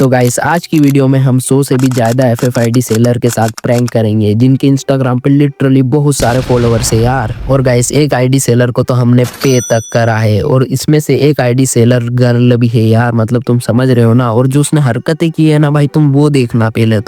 तो गाइस आज की वीडियो में हम 100 से भी ज़्यादा एफएफआईडी सेलर के साथ प्रैंक करेंगे जिनके इंस्टाग्राम पे लिटरली बहुत सारे फॉलोअर्स है यार। और गाइस एक आईडी सेलर को तो हमने पे तक करा है और इसमें से एक आईडी सेलर गर्ल भी है यार, मतलब तुम समझ रहे हो ना। और जो उसने हरकतें की है ना भाई, तुम वो देखना पहले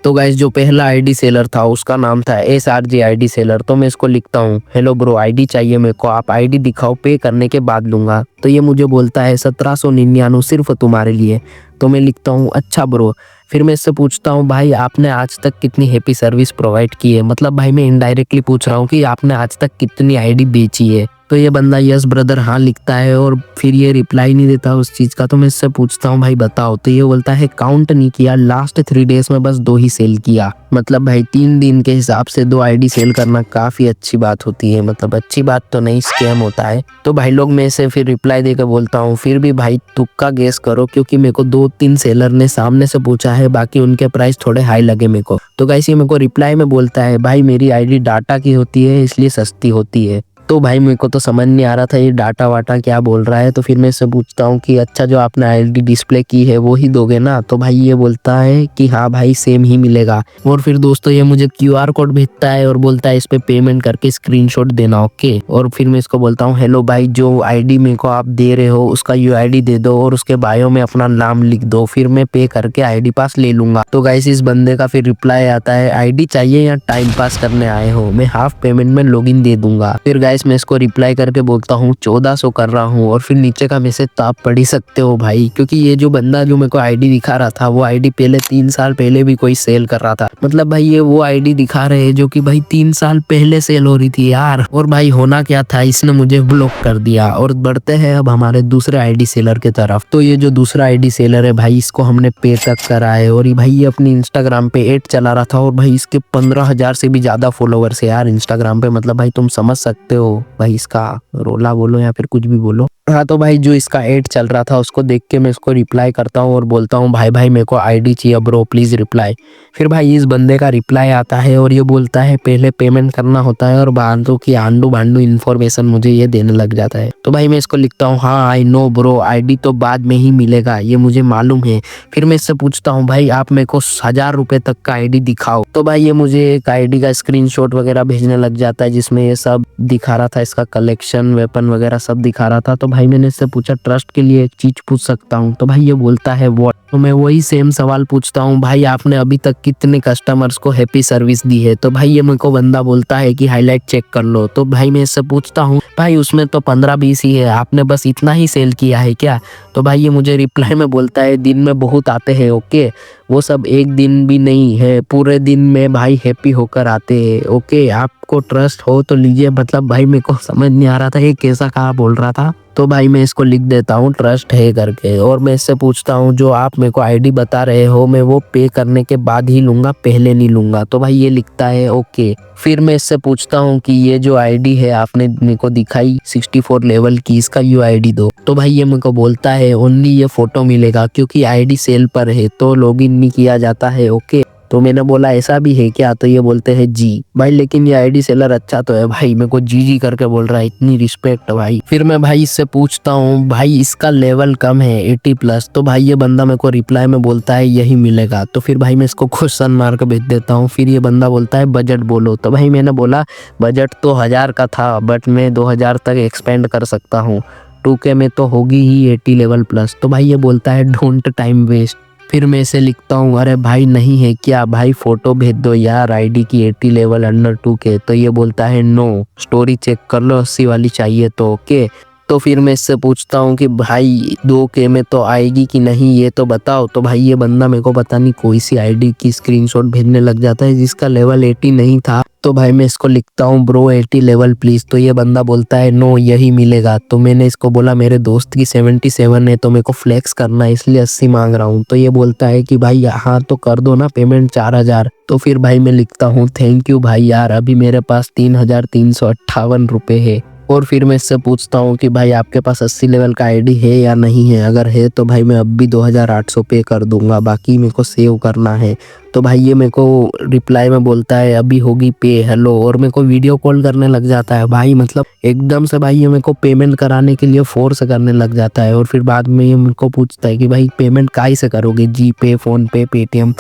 तो गाइस जो पहला आईडी सेलर था उसका नाम था SRG आईडी सेलर। तो मैं इसको लिखता हूँ, हेलो ब्रो आईडी चाहिए मेरे को, आप आईडी दिखाओ, पे करने के बाद लूंगा। तो ये मुझे बोलता है 1799 सिर्फ तुम्हारे लिए। तो मैं लिखता हूँ अच्छा ब्रो। फिर मैं इससे पूछता हूँ भाई आपने आज तक कितनी हैप्पी सर्विस प्रोवाइड की है, मतलब भाई मैं इनडायरेक्टली पूछ रहा हूँ कि आपने आज तक कितनी आईडी बेची है। तो ये बंदा यस ब्रदर हाँ लिखता है और फिर ये रिप्लाई नहीं देता उस चीज़ का। तो मैं इससे पूछता हूँ भाई बताओ। तो ये बोलता है काउंट नहीं किया, लास्ट 3 डेज में बस 2 ही सेल किया। मतलब भाई 3 दिन के हिसाब से 2 आईडी सेल करना काफ़ी अच्छी बात होती है, मतलब अच्छी बात तो नहीं, स्कैम होता है। तो भाई लोग मैं इसे फिर रिप्लाई देकर बोलता हूँ फिर भी भाई तुक्का गेस करो, क्योंकि मेरे को 2-3 सेलर ने सामने से पूछा है, बाकी उनके प्राइस थोड़े हाई लगे मेरे को। तो गाइस ये मेरे को रिप्लाई में बोलता है भाई मेरी आईडी डाटा की होती है इसलिए सस्ती होती है। तो भाई मेरे को तो समझ नहीं आ रहा था ये डाटा वाटा क्या बोल रहा है। तो फिर मैं इससे पूछता हूँ कि अच्छा जो आपने आईडी डिस्प्ले की है वो ही दोगे ना। तो भाई ये बोलता है कि हाँ भाई सेम ही मिलेगा। और फिर दोस्तों ये मुझे QR कोड भेजता है और बोलता है इस पे पेमेंट करके स्क्रीनशॉट देना, ओके। और फिर मैं इसको बोलता हूँ हेलो भाई जो आईडी मेरे को आप दे रहे हो उसका UID दे दो और उसके बायो में अपना नाम लिख दो, फिर मैं पे करके आईडी पास ले लूंगा। तो गाइस इस बंदे का फिर रिप्लाई आता है आईडी चाहिए या टाइम पास करने आए हो, मैं हाफ पेमेंट में लॉगिन दे दूंगा। फिर गाइस मैं इसको रिप्लाई करके बोलता हूँ 1400 कर रहा हूँ। और फिर नीचे का मैसेज तो आप पढ़ ही सकते हो भाई, क्योंकि ये जो बंदा जो मेरे को आईडी दिखा रहा था वो आईडी पहले 3 साल पहले भी कोई सेल कर रहा था। मतलब भाई ये वो आईडी दिखा रहे हैं जो कि भाई 3 साल पहले सेल हो रही थी यार। और भाई होना क्या था, इसने मुझे ब्लॉक कर दिया। और बढ़ते हैं अब हमारे दूसरे आईडी सेलर के तरफ। तो ये जो दूसरा आईडी सेलर है भाई इसको हमने पे तक करा है और भाई ये अपनी इंस्टाग्राम पे एड चला रहा था और भाई इसके 15,000 से भी ज्यादा फॉलोवर्स है यार इंस्टाग्राम पे। मतलब भाई तुम समझ सकते हो भाई इसका रोला बोलो या फिर कुछ भी बोलो। हाँ तो भाई जो इसका एड चल रहा था उसको देख के मैं इसको रिप्लाई करता हूँ और बोलता हूँ भाई मेरे को आईडी चाहिए ब्रो प्लीज रिप्लाई। फिर भाई इस बंदे का रिप्लाई आता है और ये बोलता है पहले पेमेंट करना होता है और बांधो की आंडू भांडू इन्फॉर्मेशन मुझे ये देने लग जाता है। तो भाई मैं इसको लिखता हूँ हाँ आई नो ब्रो आईडी तो बाद में ही मिलेगा, ये मुझे मालूम है। फिर मैं इससे पूछता हूँ भाई आप मेरे को 1000 रुपए तक का आईडी दिखाओ। तो भाई ये मुझे एक आईडी का स्क्रीनशॉट वगैरह भेजने लग जाता है जिसमें ये सब दिखा रहा था, इसका कलेक्शन वेपन वगैरह सब दिखा रहा था। तो भाई मैंने इससे पूछा ट्रस्ट के लिए एक चीज पूछ सकता हूँ। तो भाई ये बोलता है व्हाट। तो मैं वही सेम सवाल पूछता हूँ भाई आपने अभी तक कितने कस्टमर्स को हैप्पी सर्विस दी है। तो भाई ये मेरे को बंदा बोलता है कि हाईलाइट चेक कर लो। तो भाई मैं इससे पूछता हूँ भाई उसमें तो 15-20 ही है, आपने बस इतना ही सेल किया है क्या। तो भाई ये मुझे रिप्लाई में बोलता है दिन में बहुत आते हैं, ओके वो सब एक दिन भी नहीं है, पूरे दिन में भाई हैप्पी होकर आते हैं, ओके आपको ट्रस्ट हो तो लीजिए। मतलब भाई मेरे को समझ नहीं आ रहा था ये कैसा कहा बोल रहा था। तो भाई मैं इसको लिख देता हूँ ट्रस्ट है करके और मैं इससे पूछता हूँ जो आप मेरे को आईडी बता रहे हो मैं वो पे करने के बाद ही लूंगा, पहले नहीं लूंगा। तो भाई ये लिखता है ओके। फिर मैं इससे पूछता हूँ कि ये जो आईडी है आपने मेरे को दिखाई 64 लेवल की, इसका UID दो। तो भाई ये मेरे को बोलता है ओनली ये फोटो मिलेगा क्योंकि आईडी सेल पर है तो लॉगिन नहीं किया जाता है, ओके। तो मैंने बोला ऐसा भी है क्या। तो ये बोलते हैं जी भाई, लेकिन ये आईडी सेलर अच्छा तो है भाई, मेरे को जी करके बोल रहा है, इतनी रिस्पेक्ट भाई। फिर मैं भाई इससे पूछता हूँ भाई इसका लेवल कम है 80+। तो भाई ये बंदा मेरे को रिप्लाई में बोलता है यही मिलेगा। तो फिर भाई मैं इसको क्वेश्चन मार्क भेज देता हूँ। फिर ये बंदा बोलता है बजट बोलो। तो भाई मैंने बोला बजट तो 1000 का था बट मैं 2000 तक एक्सपेंड कर सकता हूँ, 2K में तो होगी ही 80 लेवल प्लस। तो भाई ये बोलता है डोंट टाइम वेस्ट। फिर मैं इसे लिखता हूँ अरे भाई नहीं है क्या भाई फोटो भेज दो यार आईडी की 80 लेवल अंडर 2K। तो ये बोलता है नो स्टोरी चेक कर लो 80 वाली चाहिए तो, ओके। तो फिर मैं इससे पूछता हूँ कि भाई 2K में तो आएगी कि नहीं ये तो बताओ। तो भाई ये बंदा मेरे को पता नहीं कोई सी आईडी की स्क्रीनशॉट भेजने लग जाता है जिसका लेवल 80 नहीं था। तो भाई मैं इसको लिखता हूँ ब्रो 80 लेवल प्लीज। तो ये बंदा बोलता है नो यही मिलेगा। तो मैंने इसको बोला मेरे दोस्त की 77 है तो मेरे को फ्लेक्स करना है इसलिए 80 मांग रहा हूँ। तो ये बोलता है कि भाई हाँ तो कर दो ना पेमेंट 4000। तो फिर भाई मैं लिखता हूँ थैंक यू भाई यार, अभी मेरे पास 3358 रुपए है। और फिर मैं इससे पूछता हूँ कि भाई आपके पास 80 लेवल का आईडी है या नहीं है, अगर है तो भाई मैं अब भी 2800 पे कर दूंगा, बाकी मेरे को सेव करना है। तो भाई ये मेरे को रिप्लाई में बोलता है अभी होगी पे, हेलो, और मेरे को वीडियो कॉल करने लग जाता है भाई, मतलब एकदम से भाई ये मेरे को पेमेंट कराने के लिए फोर्स करने लग जाता है। और फिर बाद में ये मेरे को पूछता है कि भाई पेमेंट काहे से करोगे, जी पे, फोन पे, पेटीएम।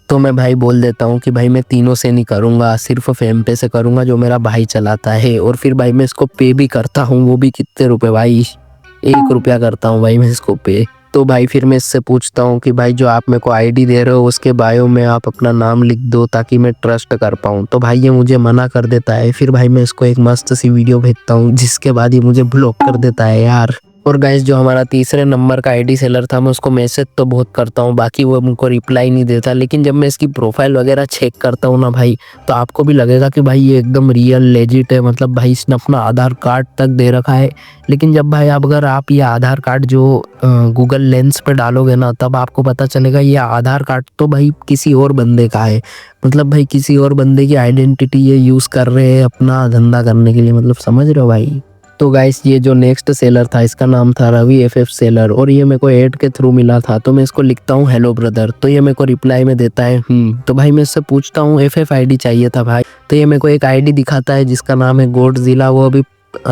तो मैं भाई बोल देता हूँ कि भाई मैं तीनों से नहीं करूँगा, सिर्फ फेम पे से करूँगा जो मेरा भाई चलाता है। और फिर भाई मैं इसको पे भी करता हूँ, वो भी कितने रुपए भाई, 1 रुपया करता हूँ भाई मैं इसको पे। तो भाई फिर मैं इससे पूछता हूँ कि भाई जो आप मेरे को आईडी दे रहे हो उसके बायो में आप अपना नाम लिख दो ताकि मैं ट्रस्ट कर पाऊँ। तो भाई ये मुझे मना कर देता है। फिर भाई मैं इसको एक मस्त सी वीडियो भेजता हूँ जिसके बाद ये मुझे ब्लॉक कर देता है यार। और गाइस जो हमारा तीसरे नंबर का आईडी सेलर था, मैं उसको मैसेज तो बहुत करता हूँ, बाकी वो मुझको रिप्लाई नहीं देता। लेकिन जब मैं इसकी प्रोफाइल वगैरह चेक करता हूँ ना भाई, तो आपको भी लगेगा कि भाई ये एकदम रियल लेजिट है, मतलब भाई इसने अपना आधार कार्ड तक दे रखा है। लेकिन जब भाई अगर आप ये आधार कार्ड जो गूगल लेंस पे डालोगे ना, तब आपको पता चलेगा ये आधार कार्ड तो भाई किसी और बंदे का है। मतलब भाई किसी और बंदे की आइडेंटिटी ये यूज़ कर रहे हैं अपना धंधा करने के लिए, मतलब समझ रहे हो भाई। तो गाइस ये जो नेक्स्ट सेलर था इसका नाम था रवि एफएफ सेलर, और ये मेरे को ऐड के थ्रू मिला था। तो मैं इसको लिखता हूँ हेलो ब्रदर, तो ये मेरे को रिप्लाई में देता है तो भाई मैं इससे पूछता हूँ एफएफ आईडी चाहिए था भाई। तो ये मेरे को एक आईडी दिखाता है जिसका नाम है गोडजिला, वो अभी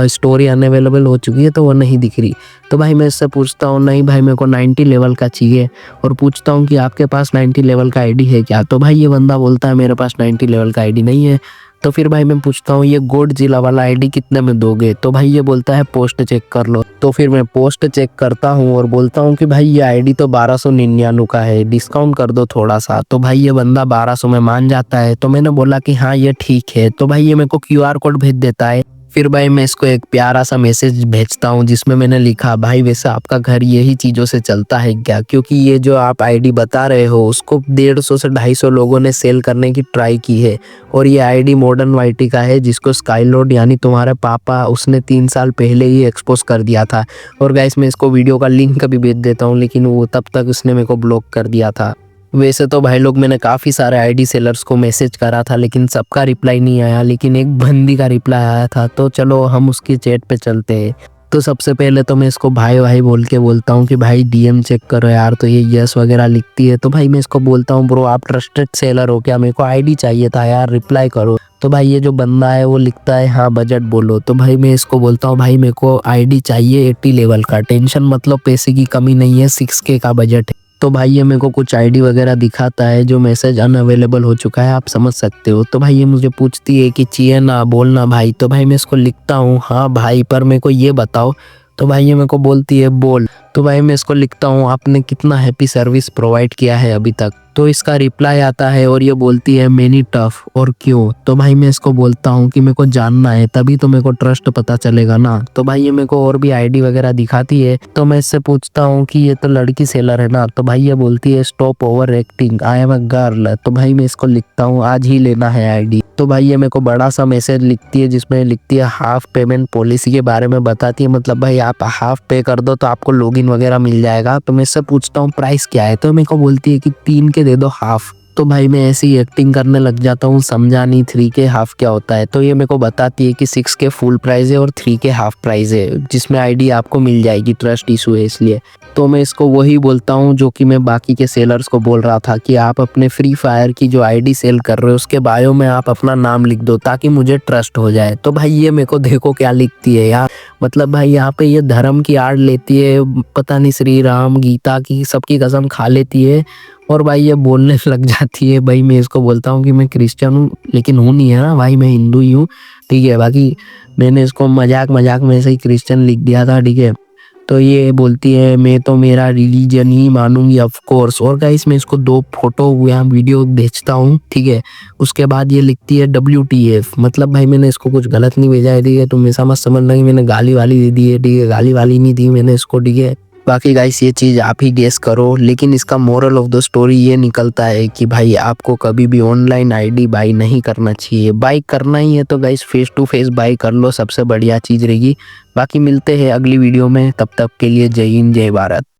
स्टोरी अनअवेलेबल हो चुकी है तो वो नहीं दिख रही। तो भाई मैं इससे पूछता हूँ नहीं भाई मेरे को 90 लेवल का चाहिए, और पूछता हूँ कि आपके पास 90 लेवल का आईडी है क्या। तो भाई ये बंदा बोलता है मेरे पास 90 लेवल का आईडी नहीं है। तो फिर भाई मैं पूछता हूँ ये गोडजिला वाला आईडी कितने में दोगे। तो भाई ये बोलता है पोस्ट चेक कर लो। तो फिर मैं पोस्ट चेक करता हूँ और बोलता हूँ कि भाई ये आईडी तो 1299 का है, डिस्काउंट कर दो थोड़ा सा। तो भाई ये बंदा 1200 में मान जाता है। तो मैंने बोला कि हाँ ये ठीक है। तो भाई ये मेरे को क्यूआर कोड भेज देता है। फिर भाई मैं इसको एक प्यारा सा मैसेज भेजता हूँ जिसमें मैंने लिखा भाई वैसे आपका घर यही चीज़ों से चलता है क्या, क्योंकि ये जो आप आईडी बता रहे हो उसको 150 से 250 लोगों ने सेल करने की ट्राई की है, और ये आईडी मॉडर्न वाईटी का है जिसको स्काईलोड यानी तुम्हारे पापा उसने 3 साल पहले ही एक्सपोज कर दिया था। और गाइस मैं इसको वीडियो का लिंक भी भेज देता हूँ, लेकिन वो तब तक उसने मेरे को ब्लॉक कर दिया था। वैसे तो भाई लोग मैंने काफ़ी सारे आईडी सेलर्स को मैसेज करा था लेकिन सबका रिप्लाई नहीं आया, लेकिन एक बंदी का रिप्लाई आया था। तो चलो हम उसकी चैट पे चलते हैं। तो सबसे पहले तो मैं इसको भाई भाई बोल के बोलता हूँ कि भाई डीएम चेक करो यार। तो ये यस वगैरह लिखती है। तो भाई मैं इसको बोलता हूँ ब्रो आप ट्रस्टेड सेलर हो क्या, मेरे को आईडी चाहिए था यार, रिप्लाई करो। तो भाई ये जो बंदा है वो लिखता है हाँ बजट बोलो। तो भाई मैं इसको बोलता हूँ भाई मेरे को आईडी चाहिए 80 लेवल का, टेंशन मतलब पैसे की कमी नहीं है, 6K का बजट है। तो भाई ये मेरे को कुछ आईडी वगैरह दिखाता है जो मैसेज अनअवेलेबल हो चुका है, आप समझ सकते हो। तो भाई ये मुझे पूछती है कि चाहिए ना बोलना भाई। तो भाई मैं इसको लिखता हूँ हाँ भाई पर मेरे को ये बताओ। तो भाई ये मेरे को बोलती है बोल। तो भाई मैं इसको लिखता हूँ आपने कितना हैप्पी सर्विस प्रोवाइड किया है अभी तक। तो इसका रिप्लाई आता है और ये बोलती है मेनी टफ, और क्यों। तो भाई मैं इसको बोलता हूँ कि मेरे को जानना है तभी तो मेरे को ट्रस्ट पता चलेगा ना। तो भाई ये मेरे को और भी आईडी वगैरह दिखाती है। तो मैं इससे पूछता हूँ कि ये तो लड़की सेलर है ना। तो भाई ये बोलती है stop over acting, I am a girl. तो भाई मैं इसको लिखता हूँ आज ही लेना है आईडी। तो भाई ये मेरे को बड़ा सा मैसेज लिखती है जिसमें लिखती है हाफ पेमेंट पॉलिसी के बारे में बताती है, मतलब भाई आप हाफ पे कर दो तो आपको लॉगिन वगैरह मिल जाएगा। तो मैं इससे पूछता हूँ प्राइस क्या है। तो मेरे को बोलती है कि 3 के दे दो हाफ। तो भाई मैं ऐसी एक्टिंग करने लग जाता हूँ, समझा नहीं 3K हाफ क्या होता है। तो ये मेरे को बताती है कि 6K फुल प्राइस है और 3K हाफ प्राइस है जिसमें आईडी आपको मिल जाएगी, ट्रस्ट इशू है इसलिए। तो मैं इसको वही बोलता हूँ जो कि मैं बाकी के सेलर्स को बोल रहा था कि आप अपने फ्री फायर की जो आईडी सेल कर रहे हो उसके बायो में आप अपना नाम लिख दो ताकि मुझे ट्रस्ट हो जाए। तो भाई ये मेरे को देखो क्या लिखती है यार, मतलब भाई यहाँ पे ये धर्म की आड़ लेती है, पता नहीं श्री राम गीता की सबकी कसम खा लेती है। और भाई ये बोलने लग जाती है। भाई मैं इसको बोलता हूँ कि मैं क्रिश्चियन हूँ लेकिन हूँ नहीं है ना भाई, मैं हिंदू ही हूँ, ठीक है। बाकी मैंने इसको मजाक मजाक में से ही क्रिश्चियन लिख दिया था, ठीक है। तो ये बोलती है मैं तो मेरा रिलीजन ही मानूंगी ऑफ कोर्स। और गाइस मैं इसको 2 फोटो या वीडियो भेजता हूँ, ठीक है। उसके बाद ये लिखती है WTF, मतलब भाई मैंने इसको कुछ गलत नहीं भेजा है, ठीक है। तुम ऐसा मत समझना कि मैंने गाली वाली दे दी है, ठीक है। गाली वाली नहीं दी मैंने इसको, ठीक है। बाकी गाइस ये चीज़ आप ही गेस करो, लेकिन इसका मोरल ऑफ द स्टोरी ये निकलता है कि भाई आपको कभी भी ऑनलाइन आईडी बाई नहीं करना चाहिए। बाई करना ही है तो guys face to face bye कर लो, सबसे बढ़िया चीज़ रहेगी। बाकी मिलते हैं अगली वीडियो में, तब तक के लिए जय हिंद जय भारत।